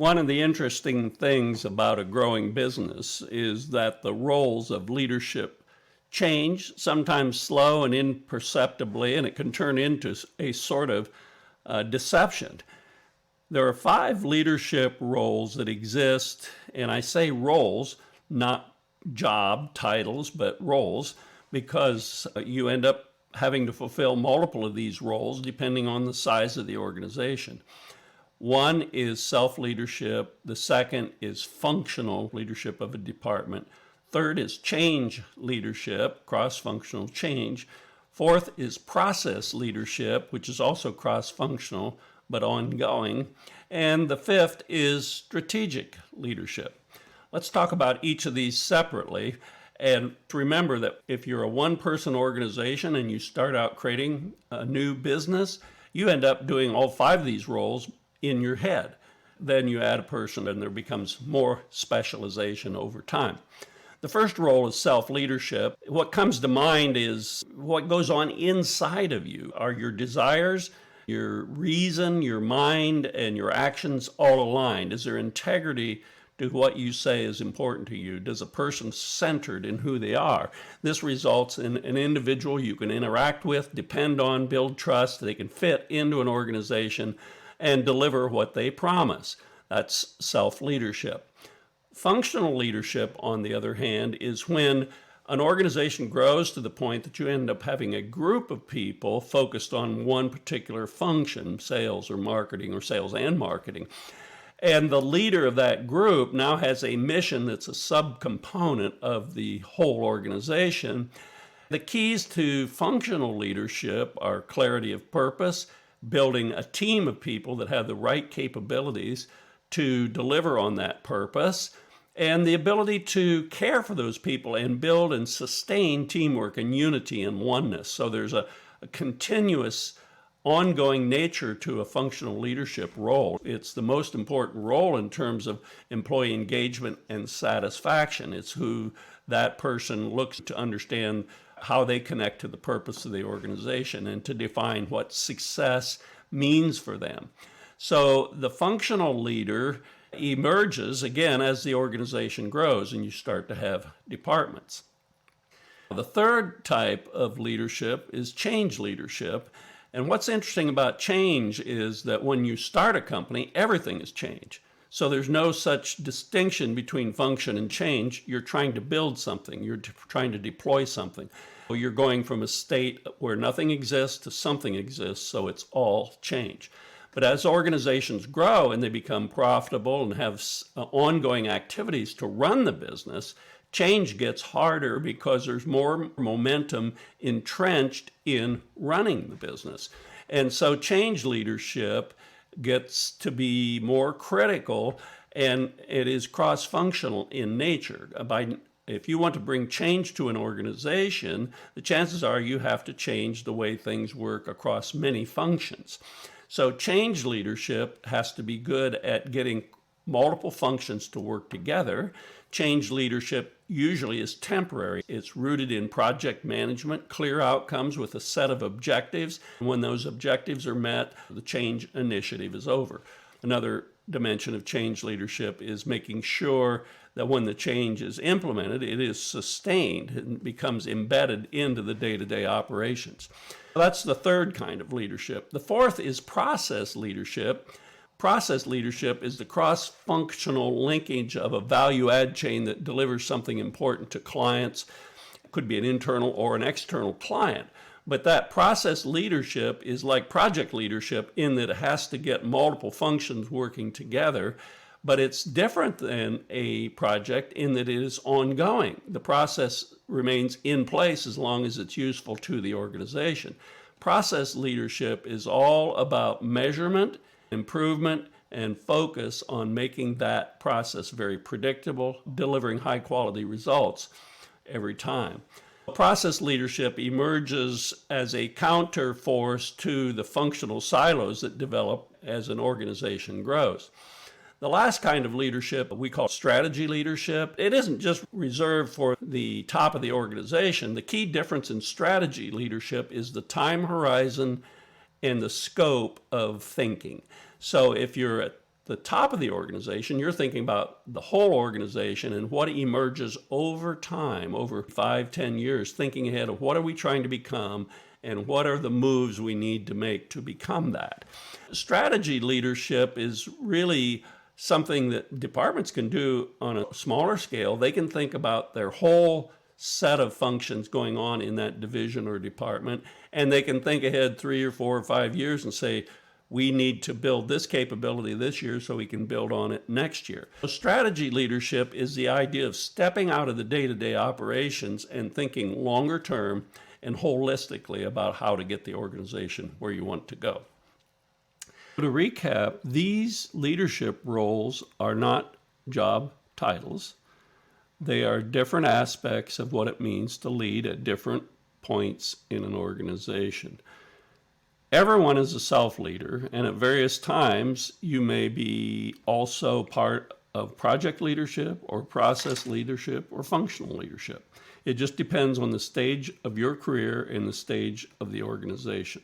One of the interesting things about a growing business is that the roles of leadership change, sometimes slow and imperceptibly, and it can turn into a sort of deception. There are 5 leadership roles that exist, and I say roles, not job titles, but roles, because you end up having to fulfill multiple of these roles depending on the size of the organization. One is self-leadership. The second is functional leadership of a department. Third is change leadership, cross-functional change. Fourth is process leadership, which is also cross-functional but ongoing. And the fifth is strategic leadership. Let's talk about each of these separately. And remember that if you're a one-person organization and you start out creating a new business, you end up doing all 5 of these roles in your head. Then you add a person and there becomes more specialization over time. The first role is self-leadership. What comes to mind is what goes on inside of you. Are your desires, your reason, your mind, and your actions all aligned? Is there integrity to what you say is important to you? Does a person centered in who they are? This results in an individual you can interact with, depend on, build trust. They can fit into an organization and deliver what they promise. That's self-leadership. Functional leadership, on the other hand, is when an organization grows to the point that you end up having a group of people focused on one particular function, sales or marketing, or sales and marketing. And the leader of that group now has a mission that's a subcomponent of the whole organization. The keys to functional leadership are clarity of purpose, building a team of people that have the right capabilities to deliver on that purpose, and the ability to care for those people and build and sustain teamwork and unity and oneness. So there's a continuous ongoing nature to a functional leadership role. It's the most important role in terms of employee engagement and satisfaction. It's who that person looks to understand how they connect to the purpose of the organization and to define what success means for them. So the functional leader emerges, again, as the organization grows and you start to have departments. The third type of leadership is change leadership. And what's interesting about change is that when you start a company, everything is change. So there's no such distinction between function and change. You're trying to build something. You're trying to deploy something. You're going from a state where nothing exists to something exists, so it's all change. But as organizations grow and they become profitable and have ongoing activities to run the business, change gets harder because there's more momentum entrenched in running the business. And so change leadership gets to be more critical, and it is cross-functional in nature. If you want to bring change to an organization, the chances are you have to change the way things work across many functions. So change leadership has to be good at getting multiple functions to work together. Change leadership usually is temporary. It's rooted in project management, clear outcomes with a set of objectives. When those objectives are met, the change initiative is over. Another dimension of change leadership is making sure that when the change is implemented, it is sustained and becomes embedded into the day-to-day operations. That's the third kind of leadership. The fourth is process leadership. Process leadership is the cross-functional linkage of a value-add chain that delivers something important to clients. It could be an internal or an external client. But that process leadership is like project leadership in that it has to get multiple functions working together. But it's different than a project in that it is ongoing. The process remains in place as long as it's useful to the organization. Process leadership is all about measurement, improvement, and focus on making that process very predictable, delivering high-quality results every time. Process leadership emerges as a counter force to the functional silos that develop as an organization grows. The last kind of leadership we call strategy leadership. It isn't just reserved for the top of the organization. The key difference in strategy leadership is the time horizon and the scope of thinking. So if you're the top of the organization, you're thinking about the whole organization and what emerges over time, over 5, 10 years, thinking ahead of what are we trying to become and what are the moves we need to make to become that. Strategy leadership is really something that departments can do on a smaller scale. They can think about their whole set of functions going on in that division or department, and they can think ahead 3 or 4 or 5 years and say, we need to build this capability this year so we can build on it next year. So strategy leadership is the idea of stepping out of the day-to-day operations and thinking longer term and holistically about how to get the organization where you want to go. To recap, these leadership roles are not job titles. They are different aspects of what it means to lead at different points in an organization. Everyone is a self-leader, and at various times you may be also part of project leadership or process leadership or functional leadership. It just depends on the stage of your career and the stage of the organization.